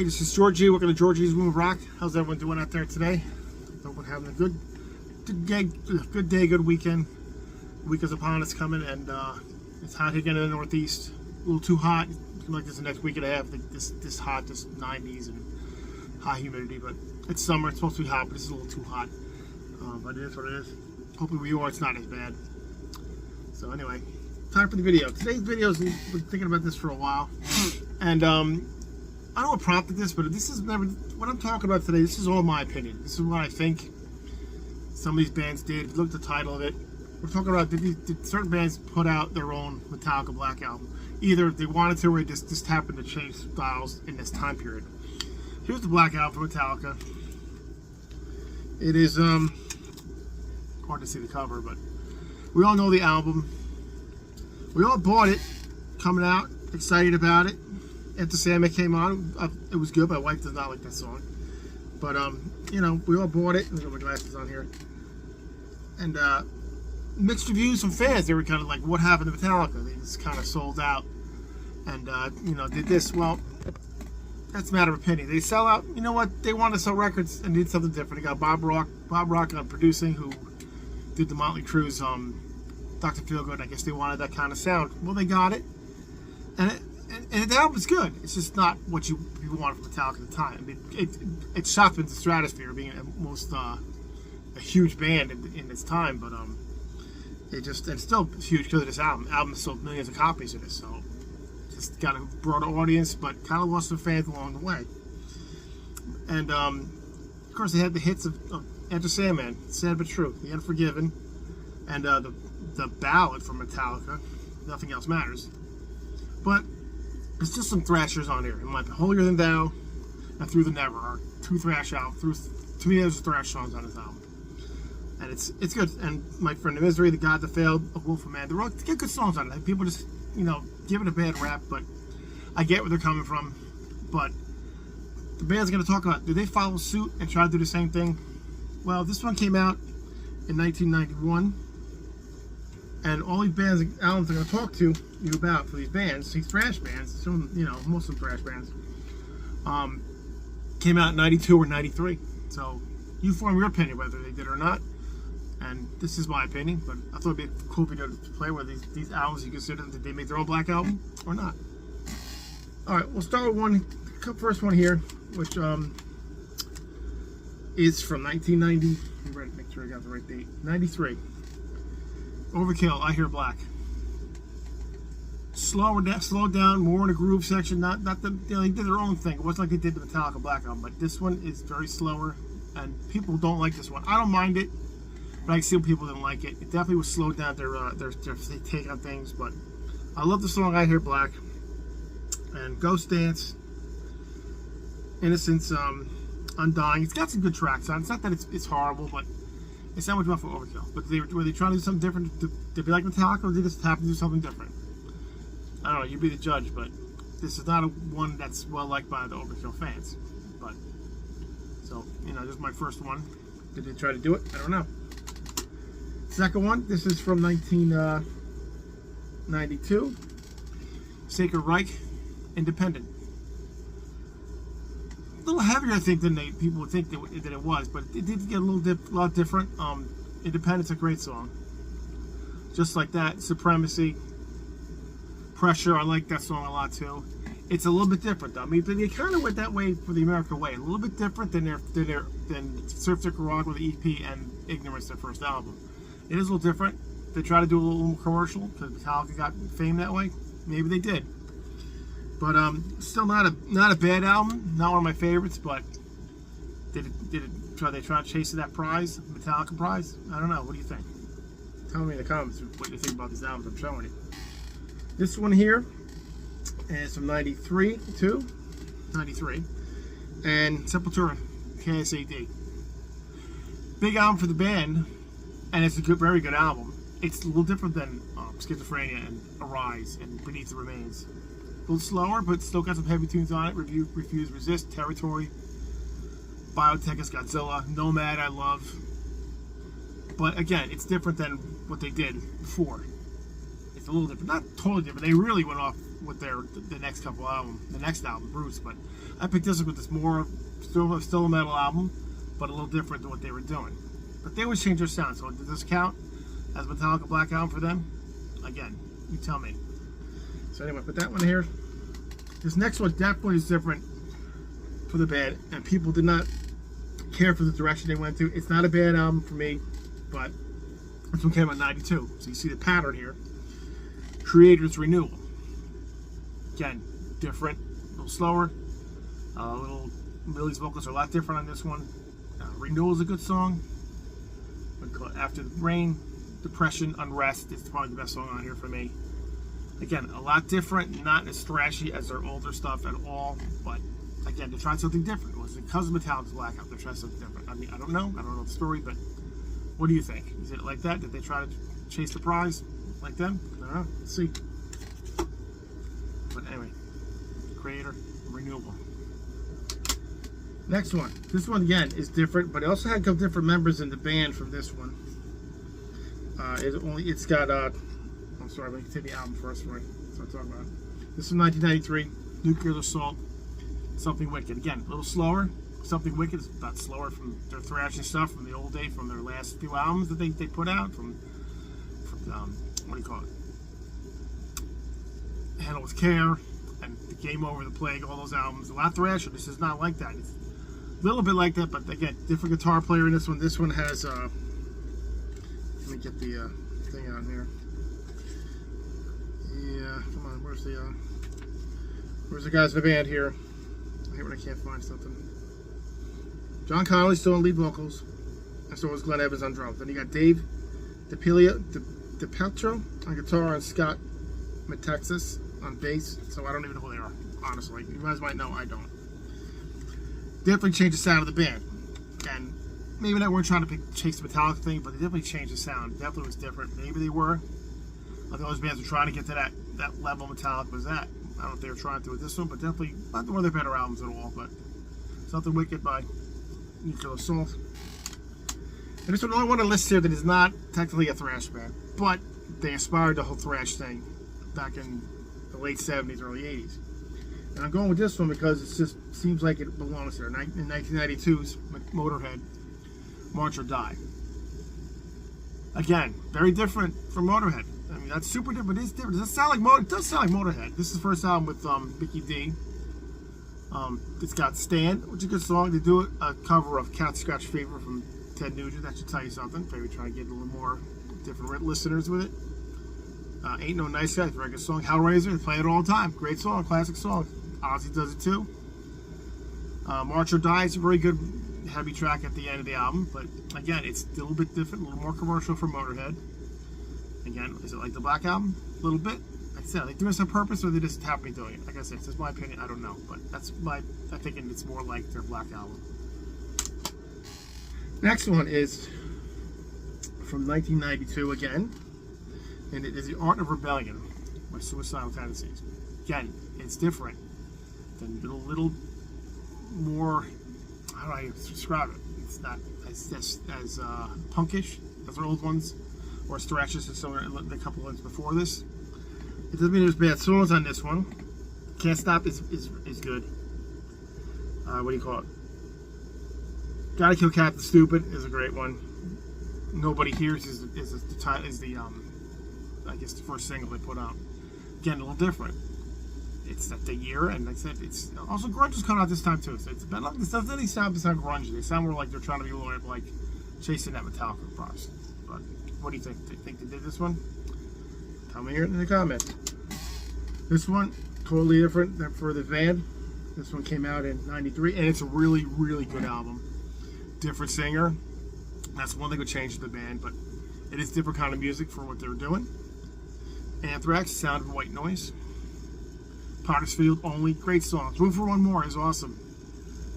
Hey, this is Georgie. Welcome to Georgie's Room of Rock. How's everyone doing out there today? Hope we're having a good day, good weekend. The week is upon us coming, and it's hot again in the Northeast. A little too hot. It's gonna be like this the next week and a half. This hot, just 90s and high humidity. But it's summer. It's supposed to be hot, but this is a little too hot. But it is what it is. Hopefully, where you are, it's not as bad. So anyway, time for the video. Today's video is, we've been thinking about this for a while, and I don't know what prompted this, but this is never what I'm talking about today. This is all my opinion. This is what I think some of these bands did. If you look at the title of it, we're talking about did certain bands put out their own Metallica Black Album. Either they wanted to, or it just happened to change styles in this time period. Here's the Black Album from Metallica. It is hard to see the cover, but we all know the album. We all bought it coming out, excited about it. After Sandman came on, it was good. My wife does not like that song, but you know, we all bought it. I got my glasses on here, and mixed reviews from fans. They were kind of like, "What happened to Metallica?" They just kind of sold out, and you know, did this. Well, that's a matter of opinion. They sell out. You know what? They want to sell records and did something different. They got Bob Rock producing, who did the Motley Crue's Dr. Feelgood. I guess they wanted that kind of sound. Well, they got it, and the album's good. It's just not what you wanted from Metallica at the time. I mean, it shot into the stratosphere, being a huge band in its time. But it's still huge because of this album. The album sold millions of copies of this, so just got a broader audience, but kind of lost some fans along the way. And of course, they had the hits of Enter Sandman, Sad But True, The Unforgiven, and the ballad from Metallica, Nothing Else Matters. But there's just some thrashers on here. It might be Holier Than Thou and Through the Never are two thrash albums. To me, there's thrash songs on this album, and it's good. And My Friend of Misery, The God That Failed, A Wolf of Man, they're all get good songs on it. People just give it a bad rap, but I get where they're coming from. But the band's going to talk about, did they follow suit and try to do the same thing? Well, this one came out in 1991. And all these bands albums are going to talk to you about for these bands, these thrash bands, some, most of them thrash bands, came out in 92 or 93. So you form your opinion whether they did or not. And this is my opinion, but I thought it'd be a cool video to play where these albums you consider, did they make their own Black Album or not? Alright, we'll start with first one here, which is from 1990. Make sure I got the right date. 93. Overkill, I Hear Black. Slowed down, more in a groove section. Not the they did their own thing. It wasn't like they did the Metallica Black Album, but this one is very slower, and people don't like this one. I don't mind it, but I see people didn't like it. It definitely was slowed down their take on things, but I love the song I Hear Black, and Ghost Dance, Innocence, Undying. It's got some good tracks on. It's not that it's horrible, but it's not much more for Overkill. But were they trying to do something different to be like Metallica, or did they just happen to do something different? I don't know, you be the judge, but this is not one that's well liked by the Overkill fans. But, so, this is my first one. Did they try to do it? I don't know. Second one, this is from 1992. Sacred Reich, Independent. A little heavier, I think, than people would think that it was, but it did get a lot different. Independent's a great song. Just like that, Supremacy, Pressure, I like that song a lot too. It's a little bit different though. I mean, they kind of went that way for the American way, a little bit different than Surf Nicaragua, the EP, and Ignorance, their first album. It is a little different. They try to do a little more commercial because Metallica got fame that way. Maybe they did. But still not a bad album, not one of my favorites. But did they try to chase that prize, Metallica prize? I don't know. What do you think? Tell me in the comments what you think about these albums I'm showing you. This one here is from 93 too, 93, and Sepultura, KSAD. Big album for the band, and it's a very good album. It's a little different than Schizophrenia and Arise and Beneath the Remains. A little slower, but still got some heavy tunes on it. Refuse, Resist, Territory, Biotech is Godzilla, Nomad I love. But again, it's different than what they did before. It's a little different, not totally different. They really went off with the next couple album, the next album, Bruce. But I picked this up with this more still a metal album, but a little different than what they were doing. But they always change their sound. So does this count as Metallica Black Album for them? Again, you tell me. So anyway, put that one here. This next one definitely is different for the band, and people did not care for the direction they went to. It's not a bad album for me, but this one came out in '92. So you see the pattern here. Creator's Renewal. Again, different, a little slower. Millie's vocals are a lot different on this one. Renewal is a good song. After the Rain, Depression, Unrest is probably the best song on here for me. Again, a lot different, not as thrashy as their older stuff at all, but again, they tried something different. Was it because of Metallica's Black Album they tried something different? I mean, I don't know the story, but what do you think? Is it like that? Did they try to chase the prize like them? I don't know. Let's see. But anyway, Creator, Renewable. Next one. This one again is different, but it also had a couple different members in the band from this one. It's got I'm sorry, let me take the album first, right? So I'm talking about. This is 1993, Nuclear Assault, Something Wicked. Again, a little slower. Something Wicked is about slower from their thrash and stuff from the old day, from their last few albums that they put out. From what do you call it? Handle with Care and the Game Over, the Plague, all those albums. A lot thrasher. This is not like that. It's a little bit like that, but again, different guitar player in this one. This one has let me get the thing on here. Yeah, come on, where's the guys in the band here? I hate when I can't find something. John Connolly's still in lead vocals, and so was Glenn Evans on drums. Then you got Dave DePietro on guitar and Scott Metexas on bass. So I don't even know who they are, honestly. You guys might know, I don't. Definitely changed the sound of the band, and maybe they weren't trying to chase the Metallica thing, but they definitely changed the sound. Definitely was different. Maybe they were. I think those bands were trying to get to that level Metallica was at. I don't know if they were trying to with this one, but definitely not one of their better albums at all. But Something Wicked by Nuclear Assault. And this one, the only one on the list here that is not technically a thrash band, but they inspired the whole thrash thing back in the late 70s, early 80s. And I'm going with this one because it just seems like it belongs here. In 1992's Motorhead, March or Die. Again, very different from Motorhead. I mean, that's super different. It's different. It does sound like Motorhead. This is the first album with Mickey D. It's got Stand, which is a good song. They do a cover of Cat Scratch Fever from Ted Nugent. That should tell you something. Maybe try to get a little more different listeners with it. Ain't No Nice Guy, very good song. Hellraiser, they play it all the time. Great song, classic song. Ozzy does it too. March or Die is a very good heavy track at the end of the album, but again, it's a little bit different, a little more commercial for Motorhead. Again, is it like the Black Album? A little bit. Like I said, are they doing this on purpose or they just happen to be doing it? Like I said, it's just my opinion, I don't know, but I'm thinking it's more like their Black Album. Next one is from 1992 again, and it is The Art of Rebellion by Suicidal Tendencies. Again, it's different than a little more, how do I describe it? It's not as punkish as their old ones, or as thrashish as some of the couple ones before this. It doesn't mean there's bad songs on this one. Can't Stop is good. What do you call it? Gotta Kill Captain Stupid is a great one. Nobody Hears is the I guess the first single they put out. Again, a little different. It's at the year, and like I said, it's also grunge is coming out this time too. So it's been like this doesn't really sound grungy. They sound more like they're trying to be like chasing that Metallica prize. But what do you think? Do you think they did this one? Tell me here in the comments. This one totally different than for the band. This one came out in '93, and it's a really, really good album. Different singer. That's one thing that changed the band, but it is different kind of music for what they're doing. Anthrax, Sound of White Noise. Potter's Field, Only, great songs. Room for One More is awesome.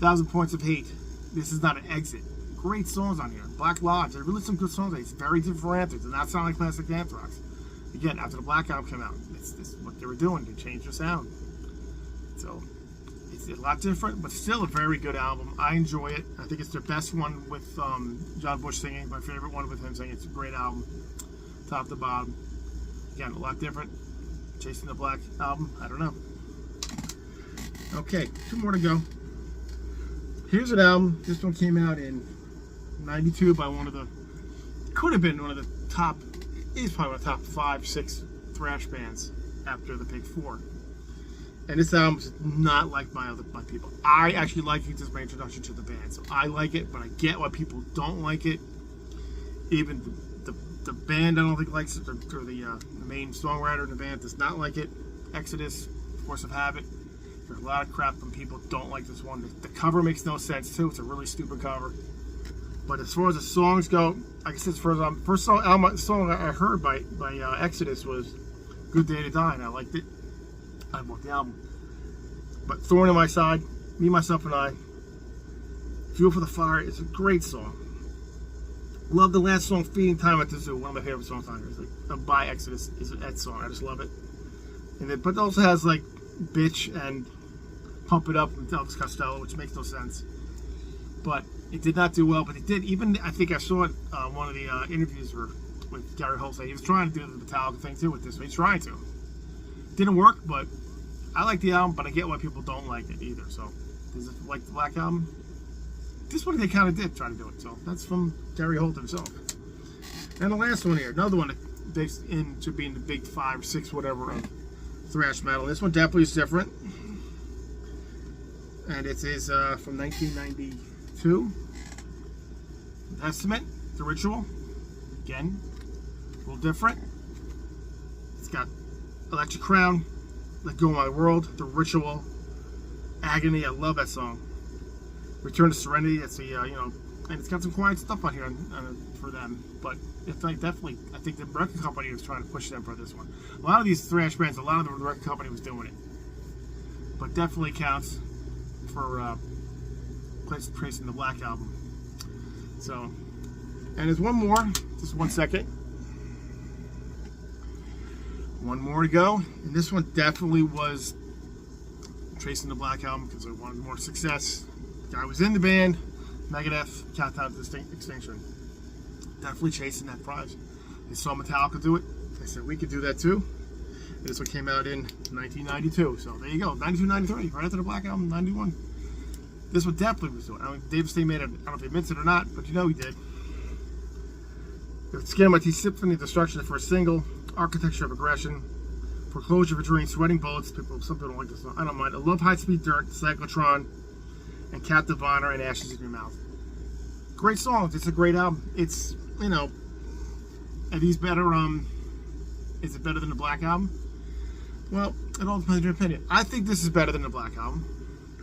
1,000 Points of Hate. This is not an exit. Great songs on here. Black Lodge, there's really some good songs. It's very different for Anthrax. It does not sound like classic Anthrax. Again, after the Black Album came out, this is what they were doing. They changed their sound. So, it's a lot different, but still a very good album. I enjoy it. I think it's their best one with John Bush singing. My favorite one with him singing. It's a great album, top to bottom. Again, a lot different. Chasing the Black Album, I don't know. Okay, 2 more to go. Here's an album. This one came out in '92 by could have been one of the top, is probably one of the top 5, 6 thrash bands after the Big Four. And this album is not like my people. I actually like it. This is my introduction to the band, so I like it, but I get why people don't like it. Even the band, I don't think likes it, or the main songwriter in the band does not like it. Exodus, Force of Habit. There's a lot of crap when people don't like this one. The cover makes no sense too. It's a really stupid cover. But as far as the songs go, like I said, first song I heard by Exodus was "Good Day to Die," and I liked it. I bought the album. But "Thorn in My Side," Me, Myself, and I, "Fuel for the Fire" is a great song. Love the last song, "Feeding Time at the Zoo," one of my favorite songs on here. By Exodus is that song. I just love it. And then, but it also has like "Bitch" and "Pump It Up" from Elvis Costello, which makes no sense. But it did not do well. But it did. Even I think I saw it one of the interviews with Gary Holt. He was trying to do the Metallica thing too with this. He's trying to. Didn't work, but I like the album. But I get why people don't like it either. So, does it like the Black Album? This one they kind of did try to do it. So that's from Gary Holt himself. And the last one here, another one that digs into being the big 5 or 6 whatever of thrash metal. This one definitely is different. And it is from 1992. Testament, The Ritual. Again, a little different. It's got Electric Crown, Let Go of My World, The Ritual, Agony. I love that song. Return to Serenity. That's the and it's got some quiet stuff on here for them. But it's like definitely, I think the record company was trying to push them for this one. A lot of these thrash bands, a lot of the record company was doing it. But definitely counts for placing the Black Album. So, and there's one more. Just 1 second. One more to go. And this one definitely was tracing the Black Album because I wanted more success. I was in the band, Megadeth, Countdown to Extinction. Definitely chasing that prize. They saw Metallica do it. They said we could do that too. And this one came out in 1992. So there you go, 92, 93, right after the Black Album, 91. This one definitely was doing it. I mean, Dave Mustaine made it. I don't know if he admits it or not, but you know he did. The Skin My Teeth Symphony of Destruction, the first single. Architecture of Aggression. Foreclosure of a Dream, Sweating Bullets. Some people don't like this song. I don't mind. I love High Speed Dirt, Cyclotron, and Captive Honor, and Ashes in Your Mouth. Great songs. It's a great album. It's, are these better? Is it better than the Black Album? Well, it all depends on your opinion. I think this is better than the Black Album.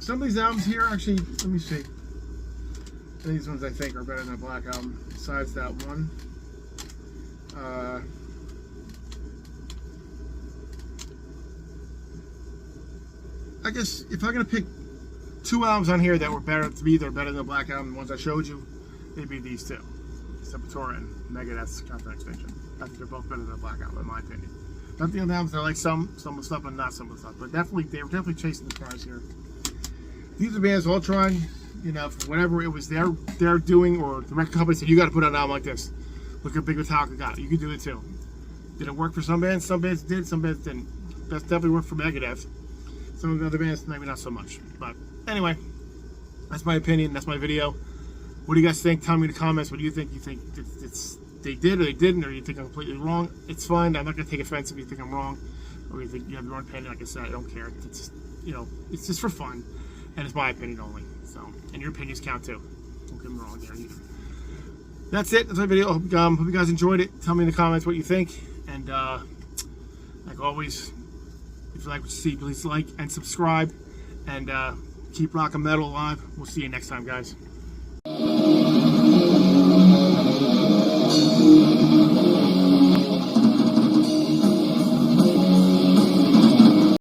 Some of these albums here, actually, let me see. These ones I think are better than the Black Album. Besides that one, I guess if I'm gonna pick 2 albums on here that were better to me, they're better than the Black Album, the ones I showed you, it'd be these 2. Sepultura and Megadeth's Countdown to Extinction. I think they're both better than the Black Album, in my opinion. Not the other albums, I like some of the stuff, but not some of the stuff. But definitely, they were definitely chasing the prize here. These are bands all trying, for whatever it was they're doing, or the record company said, you got to put out an album like this. Look how big Metallica got it. You can do it too. Did it work for some bands? Some bands did, some bands didn't. That's definitely worked for Megadeth. Some of the other bands, maybe not so much. But anyway, that's my opinion. That's my video. What do you guys think? Tell me in the comments. What do you think? You think they did or they didn't, or you think I'm completely wrong? It's fine. I'm not going to take offense if you think I'm wrong, or you think you have your own opinion. Like I said, I don't care. It's just, it's just for fun, and it's my opinion only. So, and your opinions count too. Don't get me wrong there either. That's it. That's my video. Hope you guys enjoyed it. Tell me in the comments what you think, and like always, if you like what you see, please like and subscribe, and keep rocking metal alive. We'll see you next time, guys.